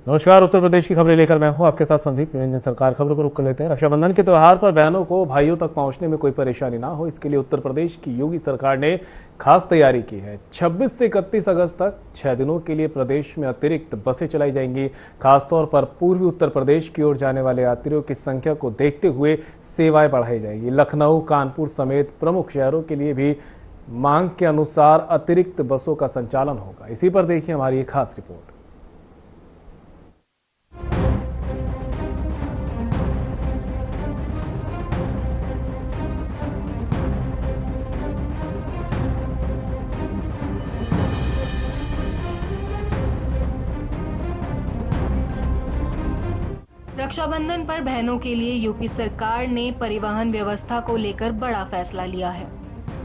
नमस्कार। उत्तर प्रदेश की खबरें लेकर मैं हूं आपके साथ संदीप निरंजन। सरकार खबरों को रुक कर लेते हैं। रक्षाबंधन के त्योहार पर बहनों को भाइयों तक पहुंचने में कोई परेशानी ना हो, इसके लिए उत्तर प्रदेश की योगी सरकार ने खास तैयारी की है। 26 से 31 अगस्त तक 6 दिनों के लिए प्रदेश में अतिरिक्त बसें चलाई जाएंगी। खासतौर पर पूर्वी उत्तर प्रदेश की ओर जाने वाले यात्रियों की संख्या को देखते हुए सेवाएं बढ़ाई जाएगी। लखनऊ, कानपुर समेत प्रमुख शहरों के लिए भी मांग के अनुसार अतिरिक्त बसों का संचालन होगा। इसी पर देखिए हमारी एक खास रिपोर्ट। रक्षाबंधन पर बहनों के लिए यूपी सरकार ने परिवहन व्यवस्था को लेकर बड़ा फैसला लिया है।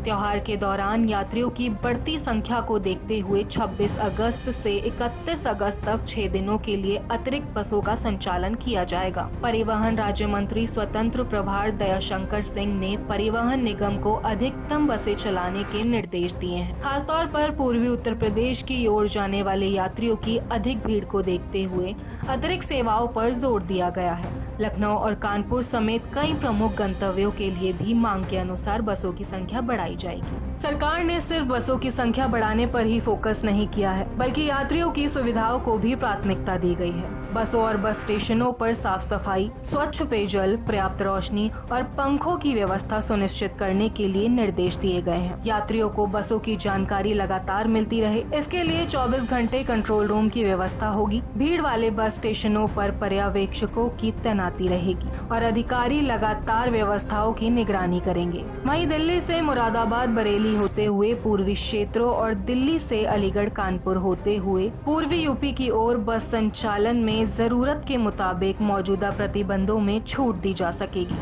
त्योहार के दौरान यात्रियों की बढ़ती संख्या को देखते हुए 26 अगस्त से 31 अगस्त तक 6 दिनों के लिए अतिरिक्त बसों का संचालन किया जाएगा। परिवहन राज्य मंत्री स्वतंत्र प्रभार दयाशंकर सिंह ने परिवहन निगम को अधिकतम बसें चलाने के निर्देश दिए हैं। खासतौर पर पूर्वी उत्तर प्रदेश की ओर जाने वाले यात्रियों की अधिक भीड़ को देखते हुए अतिरिक्त सेवाओं पर जोर दिया गया है। लखनऊ और कानपुर समेत कई प्रमुख गंतव्यों के लिए भी मांग के अनुसार बसों की संख्या बढ़ाई जाएगी। सरकार ने सिर्फ बसों की संख्या बढ़ाने पर ही फोकस नहीं किया है, बल्कि यात्रियों की सुविधाओं को भी प्राथमिकता दी गई है। बसों और बस स्टेशनों पर साफ सफाई, स्वच्छ पेयजल, पर्याप्त रोशनी और पंखों की व्यवस्था सुनिश्चित करने के लिए निर्देश दिए गए हैं। यात्रियों को बसों की जानकारी लगातार मिलती रहे, इसके लिए 24 घंटे कंट्रोल रूम की व्यवस्था होगी। भीड़ वाले बस स्टेशनों पर पर्यवेक्षकों की तैनाती रहेगी और अधिकारी लगातार व्यवस्थाओं की निगरानी करेंगे। वहीं दिल्ली से मुरादाबाद, बरेली होते हुए पूर्वी क्षेत्रों और दिल्ली से अलीगढ़, कानपुर होते हुए पूर्वी यूपी की ओर बस संचालन में जरूरत के मुताबिक मौजूदा प्रतिबंधों में छूट दी जा सकेगी।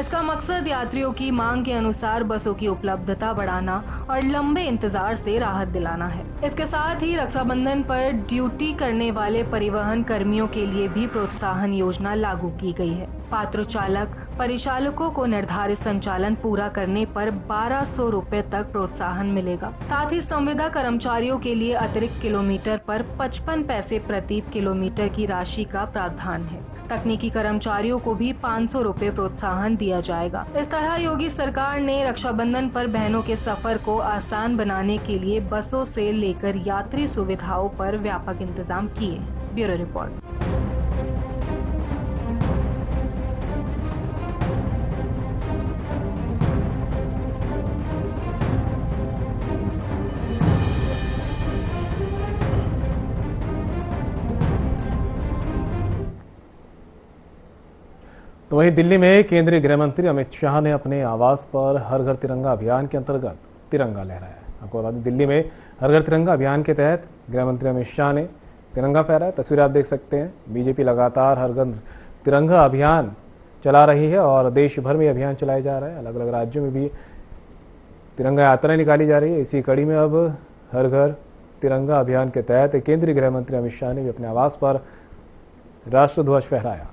इसका मकसद यात्रियों की मांग के अनुसार बसों की उपलब्धता बढ़ाना और लंबे इंतजार से राहत दिलाना है। इसके साथ ही रक्षाबंधन पर ड्यूटी करने वाले परिवहन कर्मियों के लिए भी प्रोत्साहन योजना लागू की गई है। पात्र चालक परिचालकों को निर्धारित संचालन पूरा करने पर 1200 रुपए तक प्रोत्साहन मिलेगा। साथ ही संविदा कर्मचारियों के लिए अतिरिक्त किलोमीटर पर 55 पैसे प्रति किलोमीटर की राशि का प्रावधान है। तकनीकी कर्मचारियों को भी 500 रुपए प्रोत्साहन दिया जाएगा। इस तरह योगी सरकार ने रक्षाबंधन पर बहनों के सफर को आसान बनाने के लिए बसों से लेकर यात्री सुविधाओं पर व्यापक इंतजाम किए। Bureau report. तो वहीं दिल्ली में केंद्रीय गृह मंत्री अमित शाह ने अपने आवास पर हर घर तिरंगा अभियान के अंतर्गत तिरंगा लहराया। आपको बता दें, दिल्ली में हर घर तिरंगा अभियान के तहत गृह मंत्री अमित शाह ने तिरंगा फहराया। तस्वीर आप देख सकते हैं। बीजेपी लगातार हर घर तिरंगा अभियान चला रही है और देश भर में अभियान चलाया जा रहा है। अलग अलग राज्यों में भी तिरंगा यात्राएं निकाली जा रही है। इसी कड़ी में अब हर घर तिरंगा अभियान के तहत केंद्रीय गृह मंत्री अमित शाह ने भी अपने आवास पर राष्ट्रध्वज फहराया।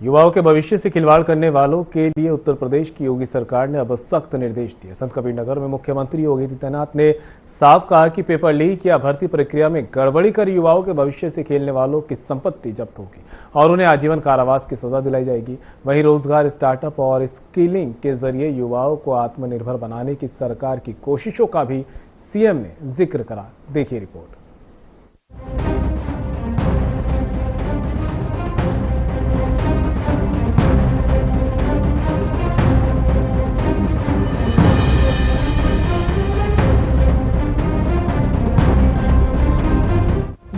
युवाओं के भविष्य से खिलवाड़ करने वालों के लिए उत्तर प्रदेश की योगी सरकार ने अब सख्त निर्देश दिए। संत कबीरनगर में मुख्यमंत्री योगी आदित्यनाथ ने साफ कहा कि पेपर लीक या भर्ती प्रक्रिया में गड़बड़ी कर युवाओं के भविष्य से खेलने वालों की संपत्ति जब्त होगी और उन्हें आजीवन कारावास की सजा दिलाई जाएगी। वहीं रोजगार, स्टार्टअप और स्किलिंग के जरिए युवाओं को आत्मनिर्भर बनाने की सरकार की कोशिशों का भी सीएम ने जिक्र करा। देखिए रिपोर्ट।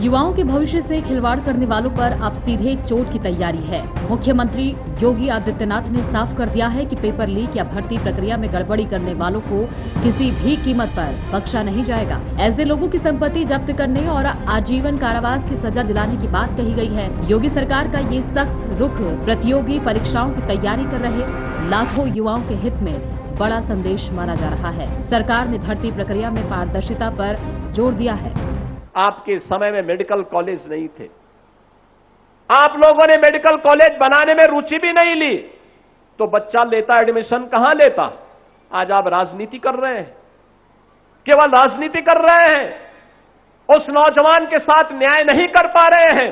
युवाओं के भविष्य से खिलवाड़ करने वालों पर अब सीधे चोट की तैयारी है। मुख्यमंत्री योगी आदित्यनाथ ने साफ कर दिया है कि पेपर लीक या भर्ती प्रक्रिया में गड़बड़ी करने वालों को किसी भी कीमत पर बख्शा नहीं जाएगा। ऐसे लोगों की संपत्ति जब्त करने और आजीवन कारावास की सजा दिलाने की बात कही गई है। योगी सरकार का ये सख्त रुख प्रतियोगी परीक्षाओं की तैयारी कर रहे लाखों युवाओं के हित में बड़ा संदेश माना जा रहा है। सरकार ने भर्ती प्रक्रिया में पारदर्शिता पर जोर दिया है। आपके समय में मेडिकल कॉलेज नहीं थे, आप लोगों ने मेडिकल कॉलेज बनाने में रुचि भी नहीं ली, तो बच्चा लेता एडमिशन कहां लेता? आज आप राजनीति कर रहे हैं, केवल राजनीति कर रहे हैं, उस नौजवान के साथ न्याय नहीं कर पा रहे हैं।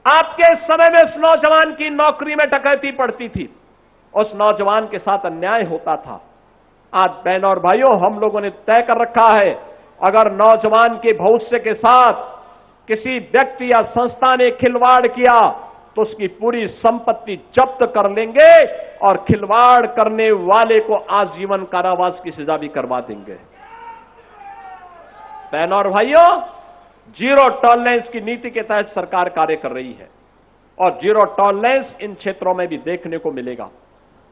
आपके समय में उस नौजवान की नौकरी में डकैती पड़ती थी, उस नौजवान के साथ अन्याय होता था। आज बहनों और भाइयों, हम लोगों ने तय कर रखा है, अगर नौजवान के भविष्य के साथ किसी व्यक्ति या संस्था ने खिलवाड़ किया तो उसकी पूरी संपत्ति जब्त कर लेंगे और खिलवाड़ करने वाले को आजीवन कारावास की सजा भी करवा देंगे। बहनों और भाइयों, जीरो टॉलरेंस की नीति के तहत सरकार कार्य कर रही है और जीरो टॉलरेंस इन क्षेत्रों में भी देखने को मिलेगा।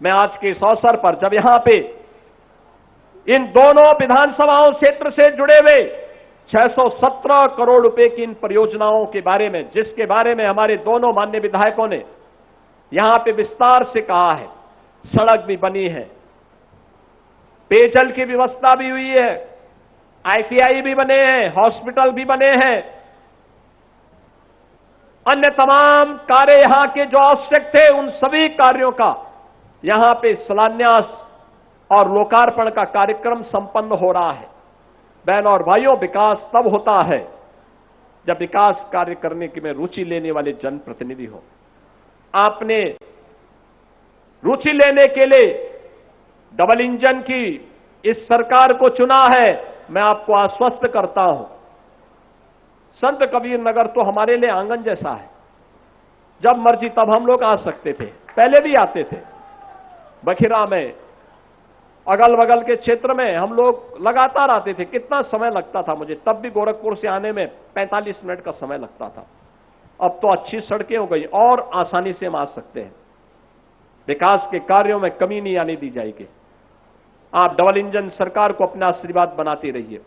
मैं आज के इस अवसर पर जब यहां पे इन दोनों विधानसभाओं क्षेत्र से जुड़े हुए 617 करोड़ रुपए की इन परियोजनाओं के बारे में, जिसके बारे में हमारे दोनों माननीय विधायकों ने यहां पे विस्तार से कहा है, सड़क भी बनी है, पेयजल की व्यवस्था भी हुई है, आईटीआई भी बने हैं, हॉस्पिटल भी बने हैं, अन्य तमाम कार्य यहां के जो आवश्यक थे उन सभी कार्यों का यहां पे शिलान्यास और लोकार्पण का कार्यक्रम संपन्न हो रहा है। बहनों और भाइयों, विकास तब होता है जब विकास कार्य करने की में रुचि लेने वाले जनप्रतिनिधि हो। आपने रुचि लेने के लिए डबल इंजन की इस सरकार को चुना है। मैं आपको आश्वस्त करता हूं, संत कबीर नगर तो हमारे लिए आंगन जैसा है। जब मर्जी तब हम लोग आ सकते थे, पहले भी आते थे। बखिरा में, अगल बगल के क्षेत्र में हम लोग लगातार आते थे। कितना समय लगता था मुझे, तब भी गोरखपुर से आने में 45 मिनट का समय लगता था। अब तो अच्छी सड़कें हो गई और आसानी से हम आ सकते हैं। विकास के कार्यों में कमी नहीं आने दी जाएगी। आप डबल इंजन सरकार को अपना आशीर्वाद बनाते रहिए,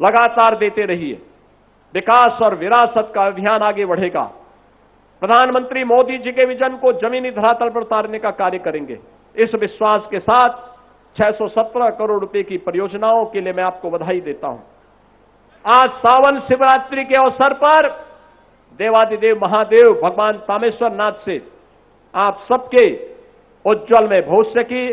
लगातार देते रहिए। विकास और विरासत का अभियान आगे बढ़ेगा। प्रधानमंत्री मोदी जी के विजन को जमीनी धरातल पर उतारने का कार्य करेंगे। इस विश्वास के साथ 617 करोड़ रुपए की परियोजनाओं के लिए मैं आपको बधाई देता हूं। आज सावन शिवरात्रि के अवसर पर देवादिदेव महादेव भगवान तामेश्वर नाथ से आप सबके उज्जवल में भविष्य की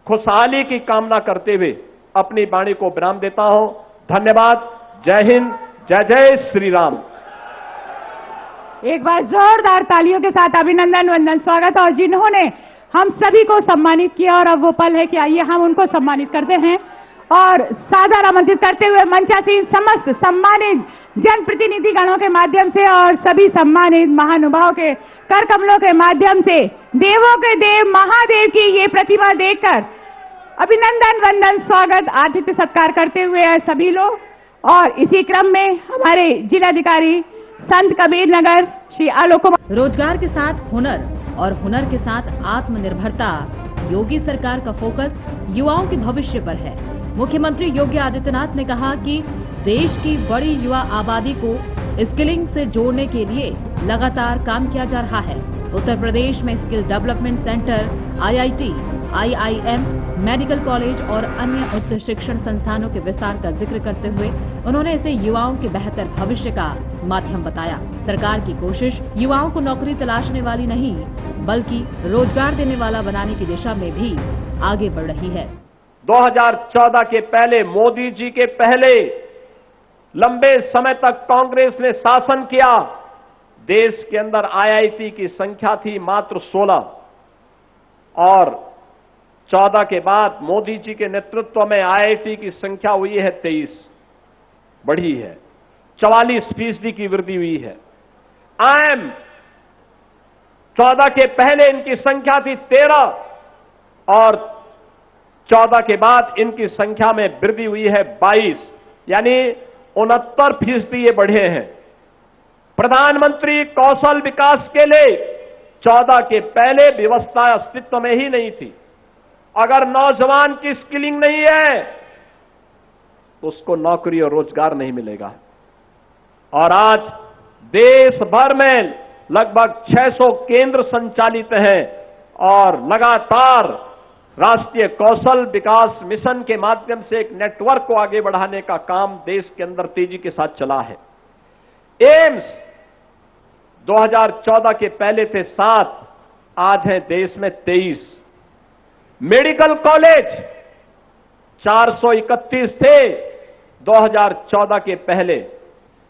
खुशहाली की कामना करते हुए अपनी वाणी को विराम देता हूं। धन्यवाद। जय हिंद, जय जय श्री राम। एक बार जोरदार तालियों के साथ अभिनंदन, वंदन, स्वागत। और जिन्होंने हम सभी को सम्मानित किया और अब वो पल है कि आइए हम उनको सम्मानित करते हैं और सादर आमंत्रित करते हुए मंचासीन समस्त सम्मानित जनप्रतिनिधि गणों के माध्यम से और सभी सम्मानित महानुभावों के कर कमलों के माध्यम से देवों के देव महादेव की ये प्रतिमा देखकर अभिनंदन, वंदन, स्वागत, आतिथ्य सत्कार करते हुए सभी लोग। और इसी क्रम में हमारे जिलाधिकारी संत कबीर नगर श्री आलोक कुमार। रोजगार के साथ हुनर और हुनर के साथ आत्मनिर्भरता, योगी सरकार का फोकस युवाओं के भविष्य पर है। मुख्यमंत्री योगी आदित्यनाथ ने कहा कि देश की बड़ी युवा आबादी को स्किलिंग से जोड़ने के लिए लगातार काम किया जा रहा है। उत्तर प्रदेश में skill development centre, IIT, IIM, medical college और अन्य उच्च शिक्षण संस्थानों के विस्तार का जिक्र करते हुए उन्होंने इसे युवाओं के बेहतर भविष्य का माध्यम बताया। सरकार की कोशिश युवाओं को नौकरी तलाशने वाली नहीं, बल्कि रोजगार देने वाला बनाने की दिशा में भी आगे बढ़ रही है। 2014 के पहले, मोदी जी के पहले लंबे समय तक कांग्रेस ने शासन किया। देश के अंदर आईआईटी की संख्या थी मात्र 16 और 14 के बाद मोदी जी के नेतृत्व में आईआईटी की संख्या हुई है 23, बढ़ी है। 44% की वृद्धि हुई है। आईएम 14 के पहले इनकी संख्या थी 13 और 14 के बाद इनकी संख्या में वृद्धि हुई है 22, यानी 69% ये बढ़े हैं। प्रधानमंत्री कौशल विकास के लिए 14 के पहले व्यवस्था अस्तित्व में ही नहीं थी। अगर नौजवान की स्किलिंग नहीं है तो उसको नौकरी और रोजगार नहीं मिलेगा। और आज देश भर में लगभग 600 केंद्र संचालित हैं और लगातार राष्ट्रीय कौशल विकास मिशन के माध्यम से एक नेटवर्क को आगे बढ़ाने का काम देश के अंदर तेजी के साथ चला है। एम्स 2014 के पहले थे 7, आज हैं देश में 23। मेडिकल कॉलेज 431 थे 2014 के पहले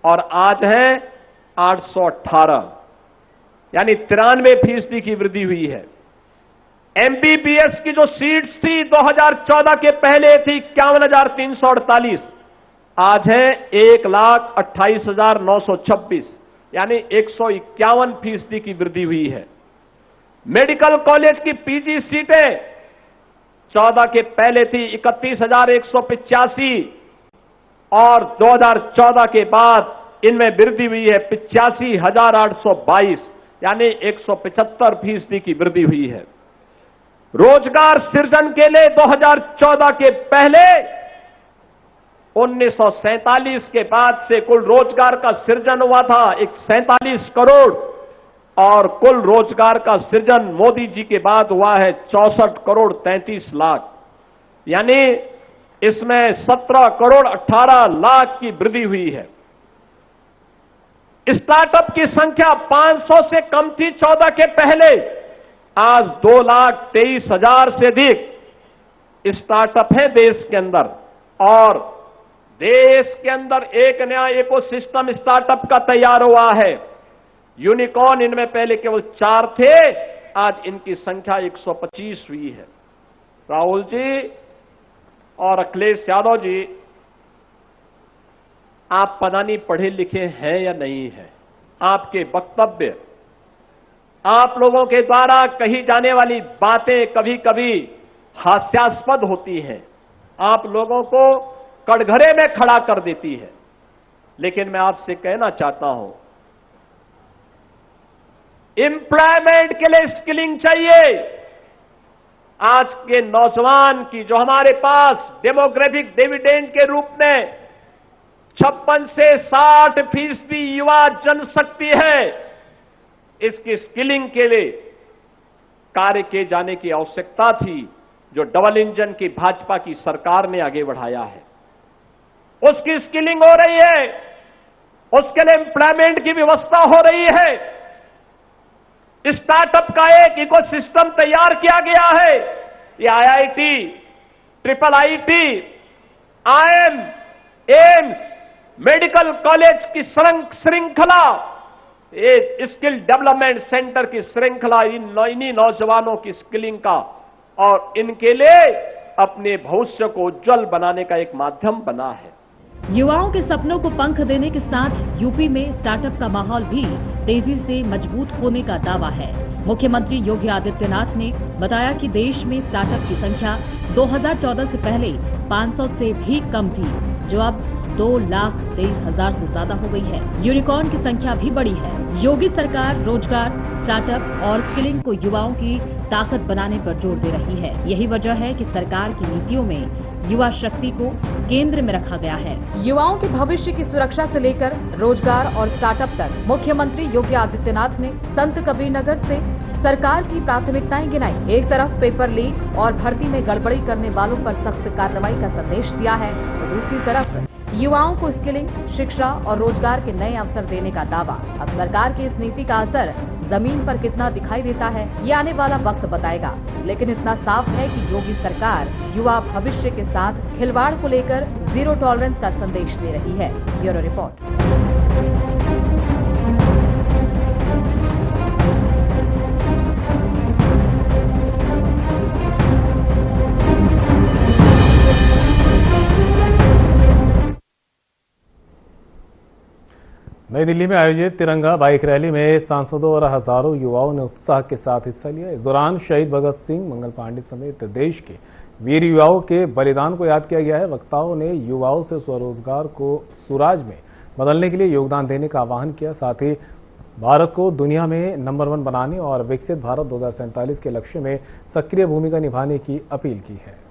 और आज हैं 818, यानी 93% की वृद्धि हुई है। एमबीबीएस की जो सीट्स थी 2014 के पहले थी 51,348, आज है 1,28,926, यानी 151% की वृद्धि हुई है। मेडिकल कॉलेज की पीजी सीटें 14 के पहले थी 31,185 और 2014 के बाद इनमें वृद्धि हुई है 85,822, यानी 175% की वृद्धि हुई है। रोजगार सृजन के लिए 2014 के पहले 1947 के बाद से कुल रोजगार का सृजन हुआ था 147 करोड़ और कुल रोजगार का सृजन मोदी जी के बाद हुआ है 64 करोड़ 33 लाख, यानी इसमें 17 करोड़ 18 लाख की वृद्धि हुई है। स्टार्टअप की संख्या 500 से कम थी 14 के पहले, आज 2,23,000 से अधिक स्टार्टअप है देश के अंदर और देश के अंदर एक नया इकोसिस्टम स्टार्टअप का तैयार हुआ है। यूनिकॉर्न इनमें पहले केवल 4 थे, आज इनकी संख्या 125 हुई है। राहुल जी और अखिलेश यादव जी, आप पता नहीं पढ़े लिखे हैं या नहीं हैं, आपके वक्तव्य, आप लोगों के द्वारा कही जाने वाली बातें कभी कभी हास्यास्पद होती हैं, आप लोगों को कटघरे में खड़ा कर देती है। लेकिन मैं आपसे कहना चाहता हूं, एम्प्लॉयमेंट के लिए स्किलिंग चाहिए। आज के नौजवान की जो हमारे पास डेमोग्राफिक डिविडेंड के रूप में 56 से 60% युवा जनशक्ति है, इसकी स्किलिंग के लिए कार्य किए जाने की आवश्यकता थी, जो डबल इंजन की भाजपा की सरकार ने आगे बढ़ाया है। उसकी स्किलिंग हो रही है, उसके लिए एम्प्लॉयमेंट की व्यवस्था हो रही है, स्टार्टअप का एक इकोसिस्टम तैयार किया गया है। ये IIT, triple IT, IIM, AIIMS, medical college की श्रृंखला, ये स्किल डेवलपमेंट सेंटर की श्रृंखला इन्हीं नौजवानों की स्किलिंग का और इनके लिए अपने भविष्य को उज्जवल बनाने का एक माध्यम बना है। युवाओं के सपनों को पंख देने के साथ यूपी में स्टार्टअप का माहौल भी तेजी से मजबूत होने का दावा है। मुख्यमंत्री योगी आदित्यनाथ ने बताया कि देश में स्टार्टअप की संख्या 2014 से पहले 500 से भी कम थी, जो अब 2,23,000 से ज्यादा हो गई है। यूनिकॉर्न की संख्या भी बढ़ी है। योगी सरकार रोजगार, स्टार्टअप और स्किलिंग को युवाओं की ताकत बनाने पर जोर दे रही है। यही वजह है कि सरकार की नीतियों में युवा शक्ति को केंद्र में रखा गया है। युवाओं के भविष्य की सुरक्षा से लेकर रोजगार और स्टार्टअप तक मुख्यमंत्री योगी आदित्यनाथ ने संत कबीरनगर से सरकार की प्राथमिकताएं गिनाई। एक तरफ पेपर लीक और भर्ती में गड़बड़ी करने वालों पर सख्त कार्रवाई का संदेश दिया है, तो दूसरी तरफ युवाओं को स्किलिंग, शिक्षा और रोजगार के नए अवसर देने का दावा। अब सरकार की इस नीति का असर जमीन पर कितना दिखाई देता है, ये आने वाला वक्त बताएगा। लेकिन इतना साफ है कि योगी सरकार युवा भविष्य के साथ खिलवाड़ को लेकर जीरो टॉलरेंस का संदेश दे रही है। Bureau report. नई दिल्ली में आयोजित तिरंगा बाइक रैली में सांसदों और हजारों युवाओं ने उत्साह के साथ हिस्सा लिया। इस दौरान शहीद भगत सिंह, मंगल पांडे समेत देश के वीर युवाओं के बलिदान को याद किया गया है। वक्ताओं ने युवाओं से स्वरोजगार को सुराज में बदलने के लिए योगदान देने का आह्वान किया। साथ ही भारत को दुनिया में नंबर 1 बनाने और विकसित भारत 2047 के लक्ष्य में सक्रिय भूमिका निभाने की अपील की है।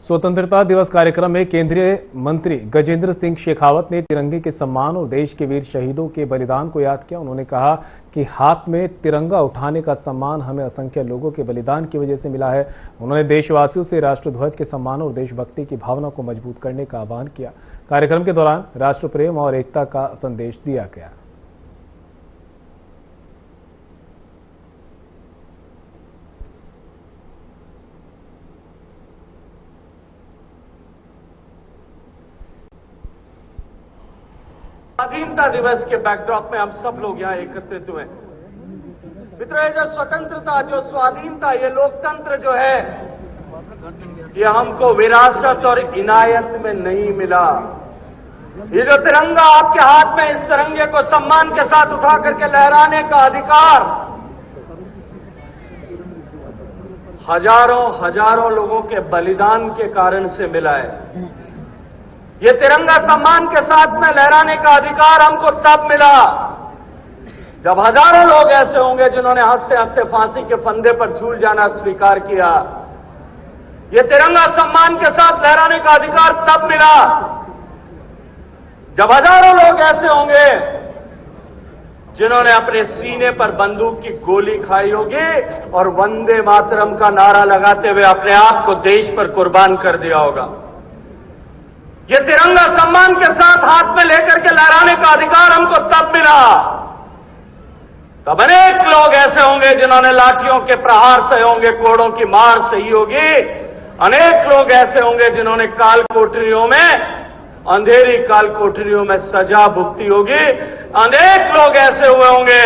स्वतंत्रता दिवस कार्यक्रम में केंद्रीय मंत्री गजेंद्र सिंह शेखावत ने तिरंगे के सम्मान और देश के वीर शहीदों के बलिदान को याद किया। उन्होंने कहा कि हाथ में तिरंगा उठाने का सम्मान हमें असंख्य लोगों के बलिदान की वजह से मिला है। उन्होंने देशवासियों से राष्ट्रध्वज के सम्मान और देशभक्ति की भावना को मजबूत करने का आह्वान किया। कार्यक्रम के दौरान राष्ट्र प्रेम और एकता का संदेश दिया गया। स्वाधीनता दिवस के बैकड्रॉप में हम सब लोग यहां एकत्रित हुए। मित्रों, ये जो स्वतंत्रता, जो स्वाधीनता, ये लोकतंत्र जो है, ये हमको विरासत और इनायत में नहीं मिला। ये जो तिरंगा आपके हाथ में, इस तिरंगे को सम्मान के साथ उठा करके लहराने का अधिकार हजारों लोगों के बलिदान के कारण से मिला है। ये तिरंगा सम्मान के साथ में लहराने का अधिकार हमको तब मिला जब हजारों लोग ऐसे होंगे जिन्होंने हंसते हंसते फांसी के फंदे पर झूल जाना स्वीकार किया। ये तिरंगा सम्मान के साथ लहराने का अधिकार तब मिला जब हजारों लोग ऐसे होंगे जिन्होंने अपने सीने पर बंदूक की गोली खाई होगी और वंदे मातरम का नारा लगाते हुए अपने आप को देश पर कुर्बान कर दिया होगा। ये तिरंगा सम्मान के साथ हाथ में लेकर के लहराने का अधिकार हमको तब मिला तब अनेक लोग ऐसे होंगे जिन्होंने लाठियों के प्रहार सहे होंगे, कोड़ों की मार सही होगी। अनेक लोग ऐसे होंगे जिन्होंने काल कोठरियों में, अंधेरी काल कोठरियों में सजा भुगती होगी। अनेक लोग ऐसे हुए होंगे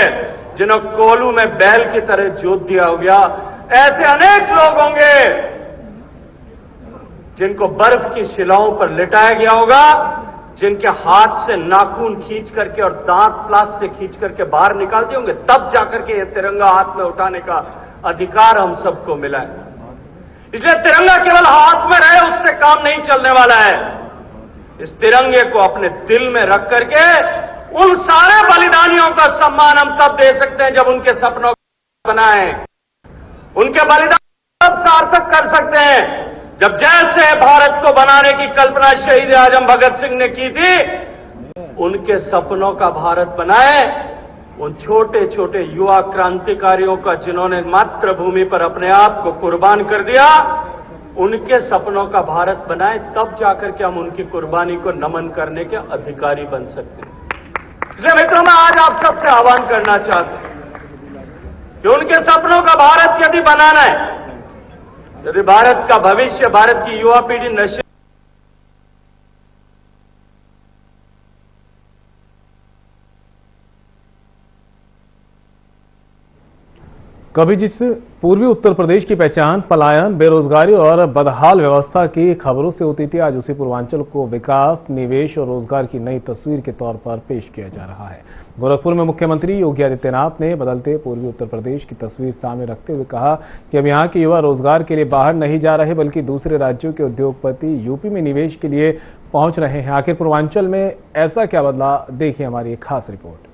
जिन्हों कोलू में बैल की तरह जोत दिया हो गया। ऐसे अनेक लोग होंगे जिनको बर्फ की शिलाओं पर लिटाया गया होगा, जिनके हाथ से नाखून खींच करके और दांत प्लास से खींच करके बाहर निकाल दिए होंगे, तब जाकर के ये तिरंगा हाथ में उठाने का अधिकार हम सबको मिला है। इसलिए तिरंगा केवल हाथ में रहे उससे काम नहीं चलने वाला है। इस तिरंगे को अपने दिल में रख करके उन सारे बलिदानियों का सम्मान हम तब दे सकते हैं जब उनके सपनों को बनाएं, उनके बलिदान तब सार्थक कर सकते हैं जब जैसे भारत को बनाने की कल्पना शहीद आजम भगत सिंह ने की थी, उनके सपनों का भारत बनाए। उन छोटे छोटे युवा क्रांतिकारियों का जिन्होंने मातृभूमि पर अपने आप को कुर्बान कर दिया, उनके सपनों का भारत बनाए, तब जाकर के हम उनकी कुर्बानी को नमन करने के अधिकारी बन सकते हैं। इसलिए मित्रों, मैं आज आप सबसे आह्वान करना चाहता हूं कि उनके सपनों का भारत यदि बनाना है, यदि भारत का भविष्य, भारत की युवा पीढ़ी नशे कभी जिस पूर्वी उत्तर प्रदेश की पहचान पलायन, बेरोजगारी और बदहाल व्यवस्था की खबरों से होती थी, आज उसी पूर्वांचल को विकास, निवेश और रोजगार की नई तस्वीर के तौर पर पेश किया जा रहा है। गोरखपुर में मुख्यमंत्री योगी आदित्यनाथ ने बदलते पूर्वी उत्तर प्रदेश की तस्वीर सामने रखते हुए कहा कि अब यहां के युवा रोजगार के लिए बाहर नहीं जा रहे बल्कि दूसरे राज्यों के उद्योगपति यूपी में निवेश के लिए पहुंच रहे हैं। आखिर पूर्वांचल में ऐसा क्या बदला, देखिए हमारी एक खास रिपोर्ट।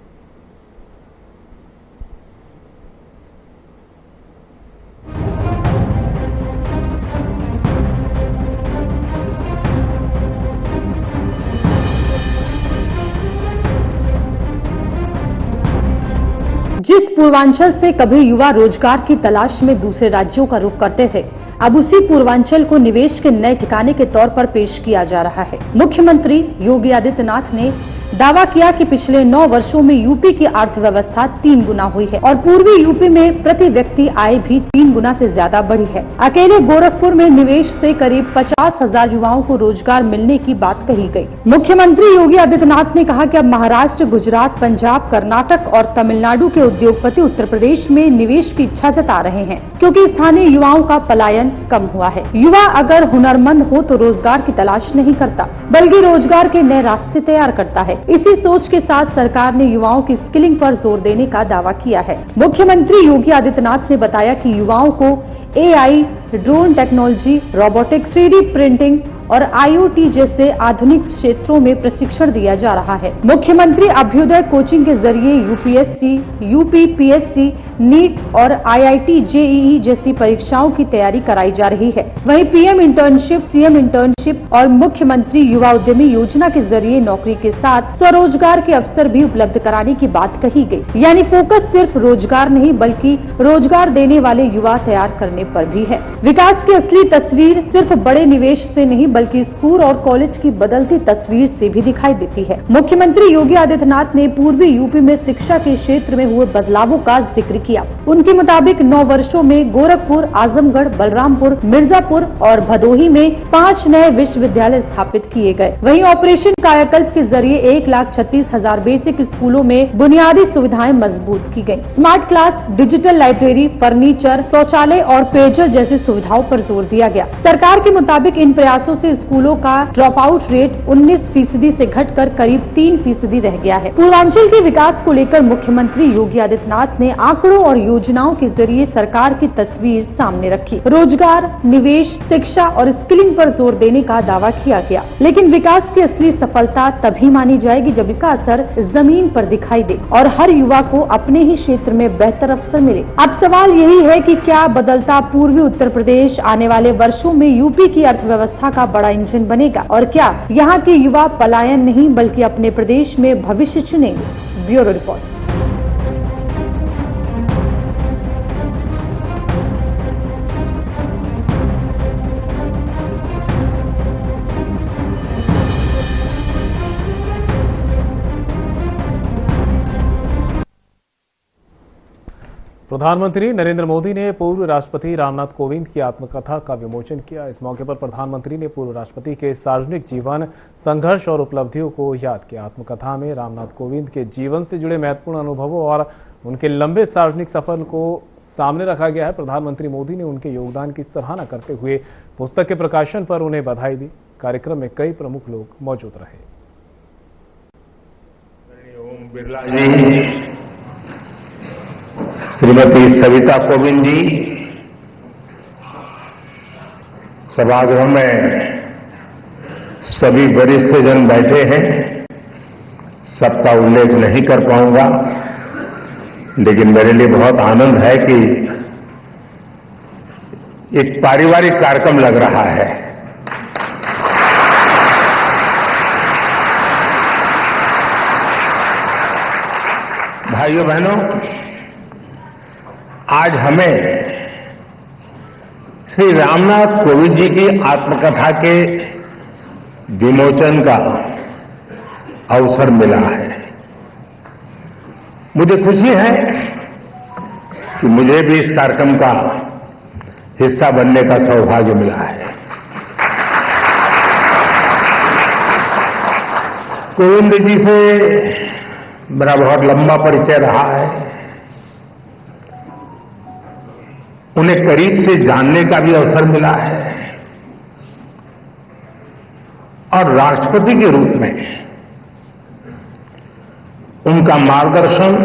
जिस पूर्वांचल से कभी युवा रोजगार की तलाश में दूसरे राज्यों का रुख करते थे, अब उसी पूर्वांचल को निवेश के नए ठिकाने के तौर पर पेश किया जा रहा है। मुख्यमंत्री योगी आदित्यनाथ ने दावा किया कि पिछले 9 वर्षों में यूपी की अर्थव्यवस्था 3 गुना हुई है और पूर्वी यूपी में प्रति व्यक्ति आय भी 3 गुना से ज्यादा बढ़ी है। अकेले गोरखपुर में निवेश से करीब 50,000 युवाओं को रोजगार मिलने की बात कही गई। मुख्यमंत्री योगी आदित्यनाथ ने कहा कि अब महाराष्ट्र, गुजरात, पंजाब, कर्नाटक और तमिलनाडु के उद्योगपति उत्तर प्रदेश में निवेश की इच्छा जता रहे हैं क्योंकि स्थानीय युवाओं का पलायन कम हुआ है। युवा अगर हुनरमंद हो तो रोजगार की तलाश नहीं करता बल्कि रोजगार के नए रास्ते तैयार करता है। इसी सोच के साथ सरकार ने युवाओं की स्किलिंग पर जोर देने का दावा किया है। मुख्यमंत्री योगी आदित्यनाथ ने बताया कि युवाओं को AI, drone technology, robotics, 3D printing और IoT जैसे आधुनिक क्षेत्रों में प्रशिक्षण दिया जा रहा है। मुख्यमंत्री अभ्युदय कोचिंग के जरिए UPSC, UPPSC, नीट और IIT JEE जैसी परीक्षाओं की तैयारी कराई जा रही है। वहीं PM इंटर्नशिप, CM इंटर्नशिप और मुख्यमंत्री युवा उद्यमी योजना के जरिए नौकरी के साथ स्वरोजगार के अवसर भी उपलब्ध कराने की बात कही गई। यानी फोकस सिर्फ रोजगार नहीं बल्कि रोजगार देने वाले युवा तैयार करने पर भी है। विकास की असली तस्वीर सिर्फ बड़े निवेश से नहीं बल्कि स्कूल और कॉलेज की बदलती तस्वीर से भी दिखाई देती है। मुख्यमंत्री योगी आदित्यनाथ ने पूर्वी यूपी में शिक्षा के क्षेत्र में हुए बदलावों का जिक्र किया। उनके मुताबिक 9 वर्षों में गोरखपुर, आजमगढ़, बलरामपुर, मिर्जापुर और भदोही में 5 नए विश्वविद्यालय स्थापित किए गए। वहीं ऑपरेशन कायाकल्प के जरिए 1,36,000 बेसिक स्कूलों में बुनियादी सुविधाएं मजबूत की गयी। Smart class, digital library, furniture, शौचालय और पेयजल जैसी सुविधाओं पर जोर दिया गया। सरकार के मुताबिक इन प्रयासों से स्कूलों का ड्रॉप आउट रेट 19% से घटकर करीब 3% रह गया है। पूर्वांचल के विकास को लेकर मुख्यमंत्री योगी आदित्यनाथ ने आंकड़ों और योजनाओं के जरिए सरकार की तस्वीर सामने रखी। रोजगार, निवेश, शिक्षा और स्किलिंग पर जोर देने का दावा किया गया। लेकिन विकास की असली सफलता तभी मानी जाएगी जब इसका असर जमीन पर दिखाई दे और हर युवा को अपने ही क्षेत्र में बेहतर अवसर मिले। अब सवाल यही है कि क्या बदलता पूर्वी उत्तर प्रदेश आने वाले वर्षों में यूपी की अर्थव्यवस्था का बड़ा इंजन बनेगा और क्या यहाँ के युवा पलायन नहीं बल्कि अपने प्रदेश में भविष्य चुनेंगे। Bureau report. प्रधानमंत्री नरेंद्र मोदी ने पूर्व राष्ट्रपति रामनाथ कोविंद की आत्मकथा का विमोचन किया। इस मौके पर प्रधानमंत्री ने पूर्व राष्ट्रपति के सार्वजनिक जीवन, संघर्ष और उपलब्धियों को याद किया। आत्मकथा में रामनाथ कोविंद के जीवन से जुड़े महत्वपूर्ण अनुभवों और उनके लंबे सार्वजनिक सफर को सामने रखा गया है। प्रधानमंत्री मोदी ने उनके योगदान की सराहना करते हुए पुस्तक के प्रकाशन पर उन्हें बधाई दी। कार्यक्रम में कई प्रमुख लोग मौजूद रहे। ओम बिरला जी, श्रीमती सविता कोविंद जी, सभागृह में सभी वरिष्ठ जन बैठे हैं। सबका उल्लेख नहीं कर पाऊंगा, लेकिन मेरे लिए बहुत आनंद है कि एक पारिवारिक कार्यक्रम लग रहा है। भाइयों बहनों, आज हमें श्री रामनाथ कोविंद जी की आत्मकथा के विमोचन का अवसर मिला है। मुझे खुशी है कि मुझे भी इस कार्यक्रम का हिस्सा बनने का सौभाग्य मिला है। कोविंद जी से मेरा बहुत लंबा परिचय रहा है। उन्हें करीब से जानने का भी अवसर मिला है और राष्ट्रपति के रूप में उनका मार्गदर्शन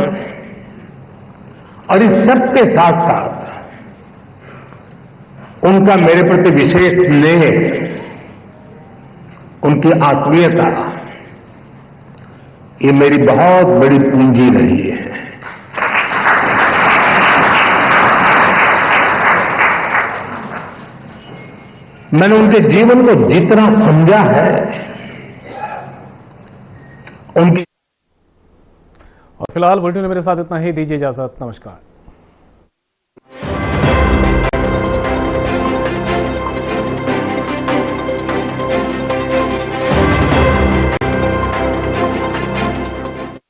और इस सब के साथ साथ उनका मेरे प्रति विशेष स्नेह, उनकी आत्मीयता, ये मेरी बहुत बड़ी पूंजी रही है। मैंने उनके जीवन को जितना समझा है, उनकी। और फिलहाल बुलेटिन में मेरे साथ इतना ही। दीजिए इजाजत। नमस्कार।